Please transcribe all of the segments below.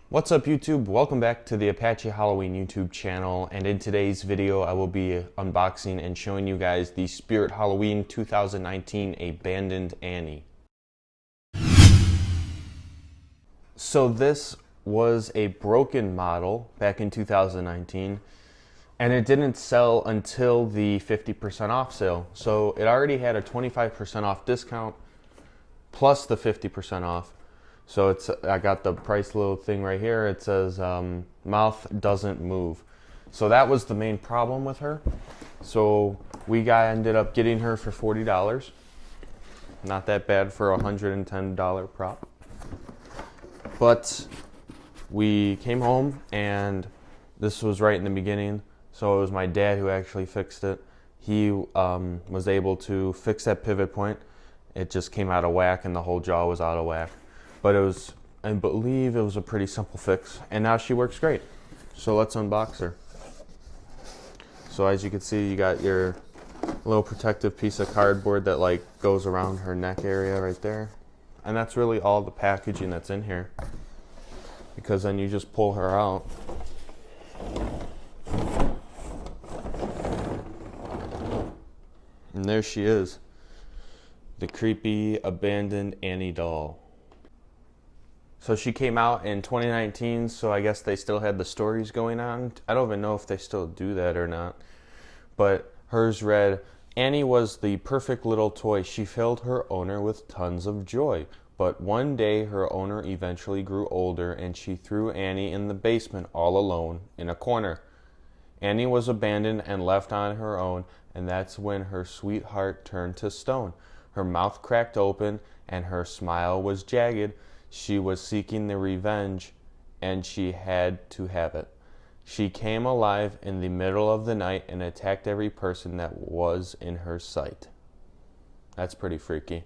What's up YouTube? Welcome back to the Apache Halloween YouTube channel, and in today's video I will be unboxing and showing you guys the Spirit Halloween 2019 Abandoned Annie. So this was a broken model back in 2019 and it didn't sell until the 50% off sale. So it already had a 25% off discount plus the 50% off. So I got the price little thing right here. It says mouth doesn't move. So that was the main problem with her. So we ended up getting her for $40. Not that bad for a $110 prop. But we came home and this was right in the beginning. So it was my dad who actually fixed it. He was able to fix that pivot point. It just came out of whack and the whole jaw was out of whack. But I believe it was a pretty simple fix, and now she works great. So let's unbox her. So as you can see, you got your little protective piece of cardboard that like goes around her neck area right there. And that's really all the packaging that's in here, because then you just pull her out. And there she is, the creepy abandoned Annie doll. So she came out in 2019, so I guess they still had the stories going on. I don't even know if they still do that or not. But hers read, Annie was the perfect little toy. She filled her owner with tons of joy. But one day her owner eventually grew older and she threw Annie in the basement all alone in a corner. Annie was abandoned and left on her own, and that's when her sweetheart turned to stone. Her mouth cracked open and her smile was jagged. She was seeking the revenge, and she had to have it. She came alive in the middle of the night and attacked every person that was in her sight. That's pretty freaky.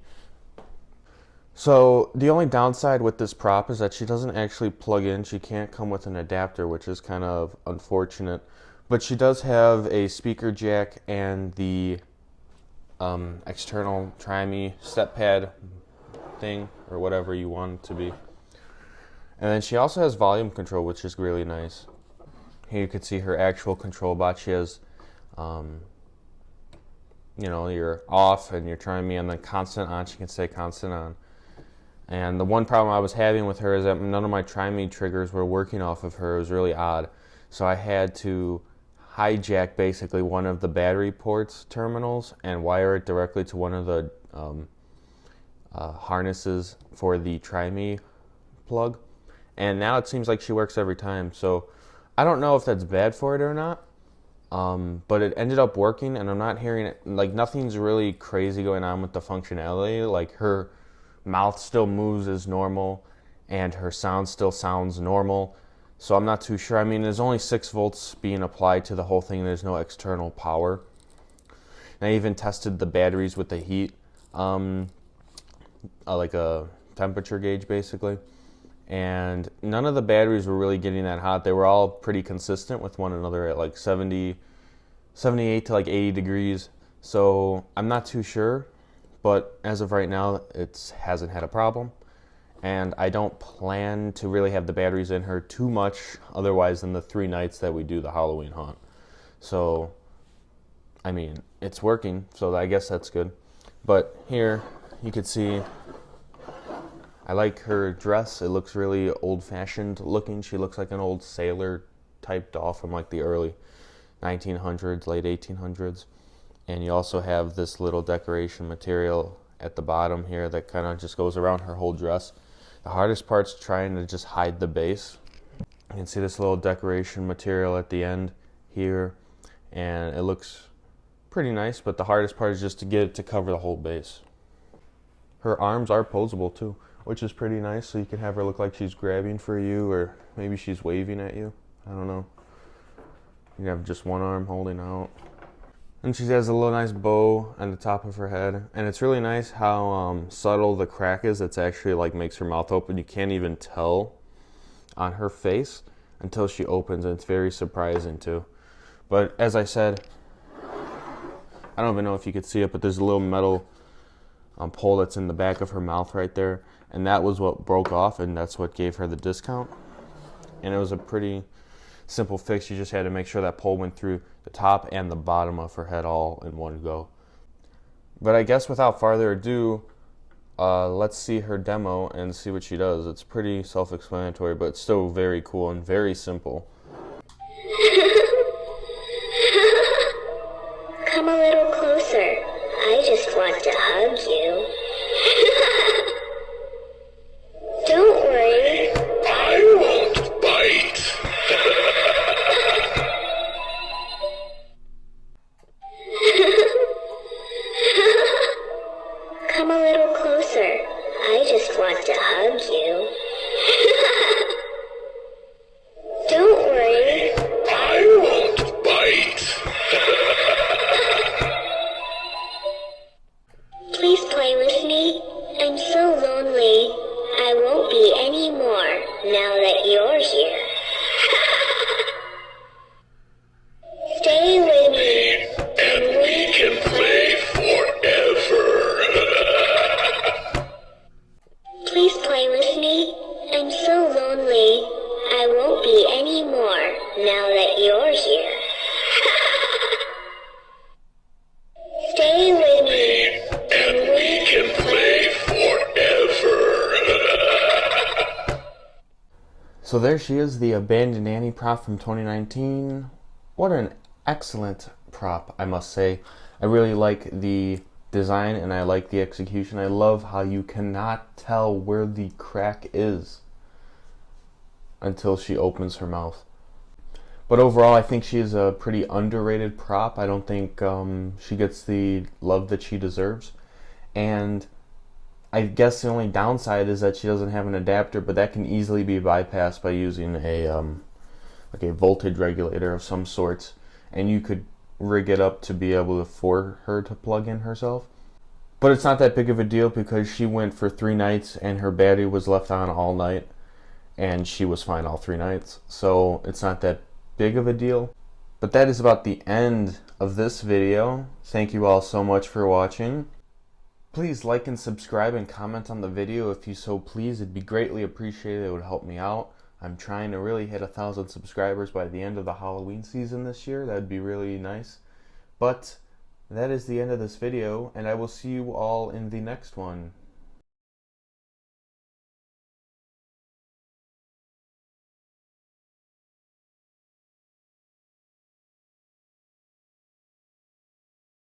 So the only downside with this prop is that she doesn't actually plug in. She can't come with an adapter, which is kind of unfortunate. But she does have a speaker jack and the external Try-Me step pad thing, or whatever you want it to be. And then she also has volume control, which is really nice. Here you can see her actual control box. She has your off and your Try-Me, and then constant on. She can say constant on. And the one problem I was having with her is that none of my Try-Me triggers were working off of her. It was really odd. So I had to hijack basically one of the battery ports terminals and wire it directly to one of the harnesses for the Try-Me plug, and now it seems like she works every time. So I don't know if that's bad for it or not, but it ended up working, and I'm not hearing it, like nothing's really crazy going on with the functionality. Like her mouth still moves as normal and her sound still sounds normal, so I'm not too sure. I mean, there's only 6 volts being applied to the whole thing. There's no external power. And I even tested the batteries with the heat, like a temperature gauge basically, and none of the batteries were really getting that hot. They were all pretty consistent with one another at like 78 to like 80 degrees. So I'm not too sure, but as of right now it hasn't had a problem, and I don't plan to really have the batteries in her too much otherwise than the 3 nights that we do the Halloween hunt. So I mean, it's working, so I guess that's good. But here you can see, I like her dress. It looks really old-fashioned looking. She looks like an old sailor type doll from like the early 1900s, late 1800s. And you also have this little decoration material at the bottom here that kind of just goes around her whole dress. The hardest part's trying to just hide the base. You can see this little decoration material at the end here, and it looks pretty nice, but the hardest part is just to get it to cover the whole base. Her arms are posable too, which is pretty nice, so you can have her look like she's grabbing for you, or maybe she's waving at you. I don't know. You have just one arm holding out. And she has a little nice bow on the top of her head, and it's really nice how subtle the crack is. It's actually like makes her mouth open. You can't even tell on her face until she opens, and it's very surprising too. But as I said, I don't even know if you could see it, but there's a little metal pole that's in the back of her mouth right there, and that was what broke off, and that's what gave her the discount. and it was a pretty simple fix. You just had to make sure that pole went through the top and the bottom of her head all in one go. But I guess without farther ado, let's see her demo and see what she does. It's pretty self-explanatory, but it's still very cool and very simple. Come a little closer. I just want to hug you. Don't worry. I won't bite. Come a little closer. I just want to hug you. Don't worry. I won't bite. Please play with me. I'm so lonely. I won't be anymore now that you're here. Stay with me, And we can play forever. Please play with me. I'm so lonely. I won't be anymore now that you're here. Stay with me, And we can play forever. So there she is, the Abandoned Annie prop from 2019. What an excellent prop, I must say. I really like the design and I like the execution. I love how you cannot tell where the crack is until she opens her mouth. But overall, I think she is a pretty underrated prop. I don't think she gets the love that she deserves. And I guess the only downside is that she doesn't have an adapter, but that can easily be bypassed by using a like a voltage regulator of some sorts, and you could rig it up to be able for her to plug in herself. But it's not that big of a deal because she went for 3 nights and her battery was left on all night, and she was fine all 3 nights. So it's not that big of a deal. But that is about the end of this video. Thank you all so much for watching. Please like and subscribe and comment on the video if you so please. It'd be greatly appreciated. It would help me out. I'm trying to really hit 1,000 subscribers by the end of the Halloween season this year. That'd be really nice. But that is the end of this video, and I will see you all in the next one.